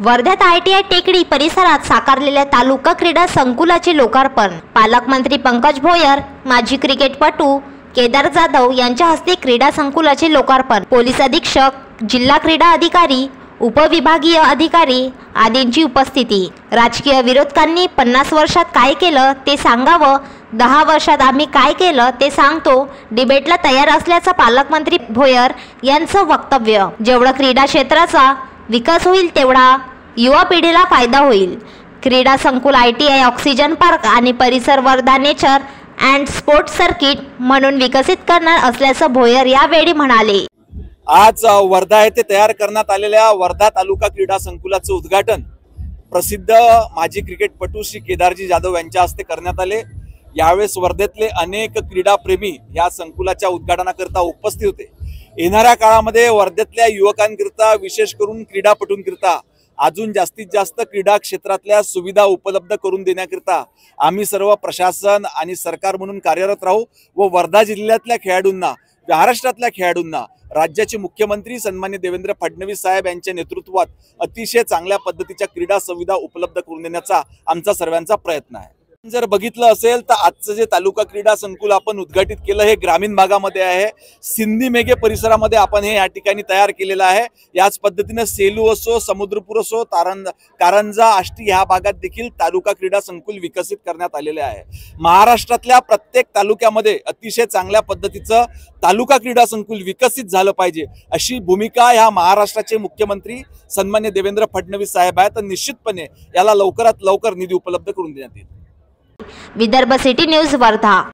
वर्ध्यात ITI टेकडी परिसरात साकारलेल्या तालुका क्रीडा संकुलाचे लोकार्पण पालकमंत्री पंकज भोयर, माजी क्रिकेटपटू केदार जाधव यांच्या हस्ते क्रीडा संकुलाचे लोकार्पण। पोलीस अधीक्षक, जिल्हा क्रीडा अधिकारी, उपविभागीय अधिकारी आदींची उपस्थिती। राजकीय विरोधकांनी 50 वर्षात काय केलं ते सांगावं, 10 वर्षात आम्ही काय केलं ते सांगतो, डिबेटला तयार असल्याचं पालकमंत्री भोयर यांचं वक्तव्य। जेवढं क्रीडा क्षेत्राचा विकास होईल तेवढा युवा पिढीला फायदा होईल। क्रीडा संकुल ITI ऑक्सिजन पार्क आणि परिसर Wardha nature and sports circuit म्हणून विकसित करणार असल्याचं भोयर यावेळी म्हणाले। आज वर्धा येथे तयार करण्यात आलेल्या वर्धा तालुका क्रीडा संकुलाचे उद्घाटन प्रसिद्ध माजी क्रिकेटपटू श्री केदारजी जाधव यांच्या हस्ते करण्यात आले। यावेळेस वर्धेतले अनेक क्रीडाप्रेमी या संकुलाच्या उद्घाटनाकरता उपस्थित होते। येणाऱ्या काळामध्ये वर्धेतल्या युवकांकरिता, विशेष करून क्रीडापटूंकरिता अजून जास्तीत जास्त क्रीडा क्षेत्रातल्या सुविधा उपलब्ध करून देण्याकरिता आम्ही सर्व प्रशासन आणि सरकार म्हणून कार्यरत राहू व वर्धा जिल्ह्यातल्या खेळाडूंना, महाराष्ट्रातल्या खेळाडूंना राज्याचे मुख्यमंत्री सन्माननीय देवेंद्र फडणवीस साहेब यांच्या नेतृत्वात अतिशय चांगल्या पद्धतीच्या क्रीडा सुविधा उपलब्ध करून देण्याचा आमचा सर्वांचा प्रयत्न आहे। जर बघितलं असेल तर आजचं जे तालुका क्रीडा संकुल आपण उद्घाटित केलं हे ग्रामीण भागामध्ये आहे। सिंधी मेघे परिसरामध्ये आपण हे या ठिकाणी तयार केलेलं आहे। याच पद्धतीने सेलू असो, समुद्रपूर असो, कारंजा, आष्टी ह्या भागात देखील तालुका क्रीडा संकुल विकसित करण्यात आलेले आहे। महाराष्ट्रातल्या प्रत्येक तालुक्यामध्ये अतिशय चांगल्या पद्धतीचं तालुका क्रीडा संकुल विकसित झालं पाहिजे अशी भूमिका ह्या महाराष्ट्राचे मुख्यमंत्री सन्माननीय देवेंद्र फडणवीस साहेब आहेत। तर निश्चितपणे याला लवकरात लवकर निधी उपलब्ध करून देण्यात येईल। Vidarbha city news Wardha.